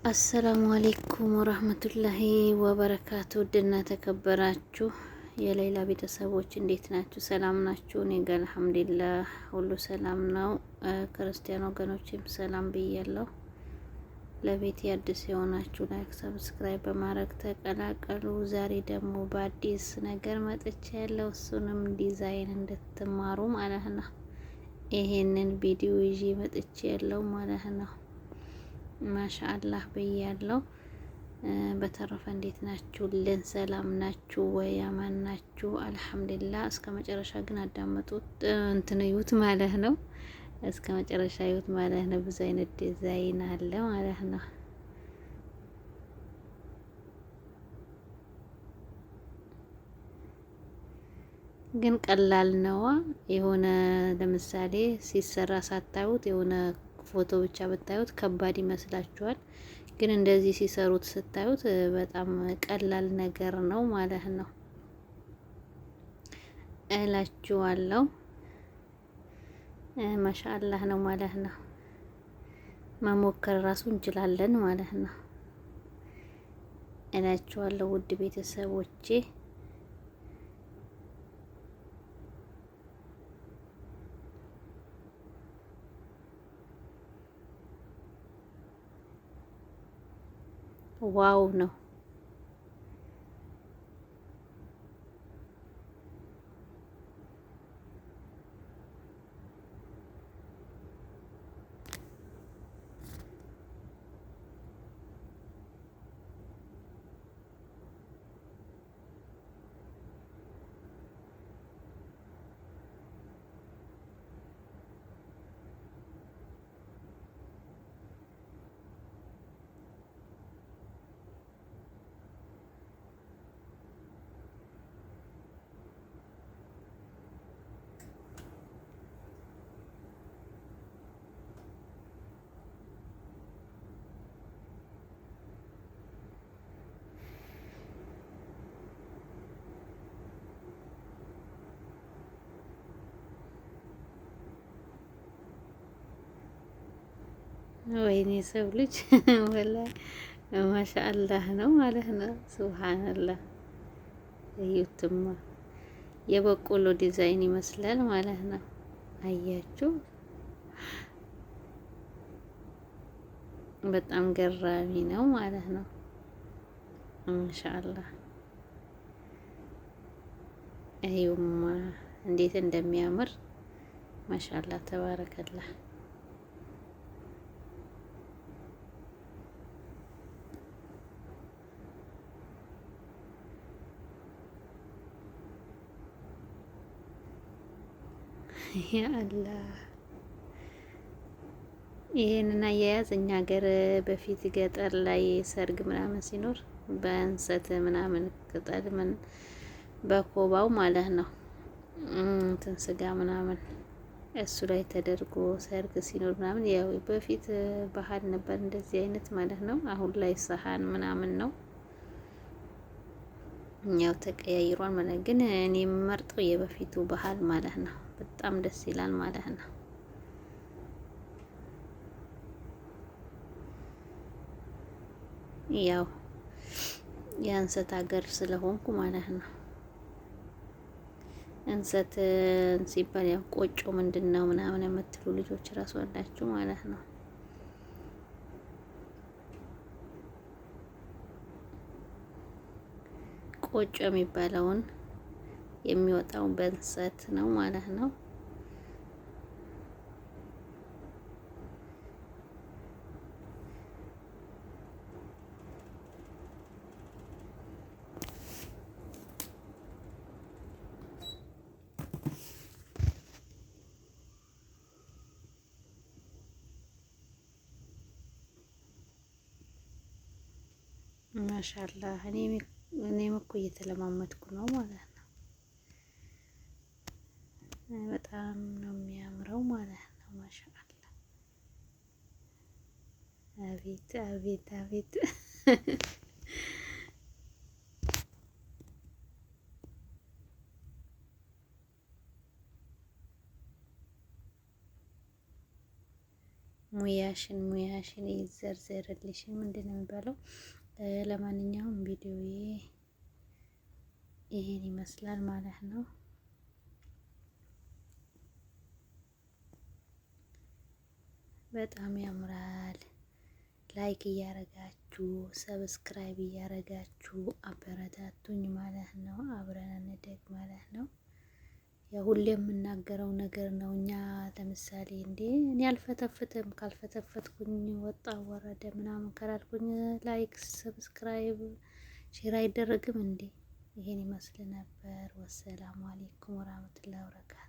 አሰላሙ አሌይኩም ወራህመቱላሂ ወበረካቱ። ውድና ተከበራችሁ የሌላ ቤተሰቦች እንዴት ናችሁ? ሰላም ናችሁ? እኔ ጋር አልሐምዱሊላህ ሁሉ ሰላም ነው። ክርስቲያን ወገኖችም ሰላም ብያለሁ። ለቤት አዲስ የሆናችሁ ላይክ፣ ሰብስክራይብ በማድረግ ተቀላቀሉ። ዛሬ ደግሞ በአዲስ ነገር መጥቼ ያለው እሱንም ዲዛይን እንድትማሩ ማለት ነው። ይሄንን ቪዲዮ ይዤ መጥቼ ያለው ማለት ነው። ማሻአላህ ብያለሁ። በተረፈ እንዴት ናችሁልን? ሰላም ናችሁ ወይ? አማን ናችሁ? አልሐምዱሊላህ። እስከ መጨረሻ ግን አዳመጡት እንትን እዩት ማለት ነው። እስከ መጨረሻ እዩት ማለት ነው። ብዙ አይነት ዲዛይን አለ ማለት ነው። ግን ቀላል ነው። የሆነ ለምሳሌ ሲሰራ ሳታዩት የሆነ ፎቶ ብቻ ብታዩት ከባድ ይመስላችኋል። ግን እንደዚህ ሲሰሩት ስታዩት በጣም ቀላል ነገር ነው ማለት ነው እላችኋለሁ። ማሻአላህ ነው ማለት ነው። መሞከር ራሱ እንችላለን ማለት ነው እላችኋለሁ ውድ ቤተሰቦቼ። ዋው ነው። ወይኔ ሰው ልጅ ወላሂ ማሻአላህ ነው ማለት ነው። ሱብሃንአላህ እዩትማ የበቆሎ ዲዛይን ይመስላል ማለት ነው። አያችሁ፣ በጣም ገራሚ ነው ማለት ነው። ማሻአላህ እዩማ እንዴት እንደሚያምር ማሻአላህ ተባረከላህ። ያ አላህ ይሄንን አያያዝ እኛ ሀገር በፊት ገጠር ላይ ሰርግ ምናምን ሲኖር በእንሰት ምናምን ቅጠል ምን በኮባው ማለት ነው እንትን ስጋ ምናምን እሱ ላይ ተደርጎ ሰርግ ሲኖር ምናምን ያው በፊት ባህል ነበር እንደዚህ አይነት ማለት ነው። አሁን ላይ ሰሃን ምናምን ነው ያው ተቀያይሯል ማለት ግን እኔ የምመርጠው የበፊቱ ባህል ማለት ነው። በጣም ደስ ይላል ማለት ነው። ያው የእንሰት ሀገር ስለሆንኩ ማለት ነው። እንሰት ሲባል ያው ቆጮ ምንድነው ምናምን የምትሉ ልጆች ራሱ አላችሁ ማለት ነው። ቆጮ የሚባለውን የሚወጣው በእንሰት ነው ማለት ነው። ማሻአላህ እኔም እኮ እየተለማመድኩ ነው ማለት ነው። በጣም ነው የሚያምረው ማለት ነው። ማሻአላህ አቤት አቤት አቤት ሙያሽን ይዘርዘርልሽ ምንድን ነው የሚባለው? ለማንኛውም ቪዲዮዬ ይሄን ይመስላል ማለት ነው። በጣም ያምራል። ላይክ እያረጋችሁ ሰብስክራይብ እያረጋችሁ አበረታቱኝ ማለት ነው። አብረን እንደግ ማለት ነው። የሁሌ የምናገረው ነገር ነው። እኛ ለምሳሌ እኔ አልፈተፍትም፣ ካልፈተፈትኩኝ ወጣ ወረደ ምናምን ካላልኩኝ ላይክ ሰብስክራይብ ሼር አይደረግም እንዴ? ይሄን ይመስል ነበር። ወሰላሙ አሌይኩም ወራህመቱላሂ ወበረካቱ።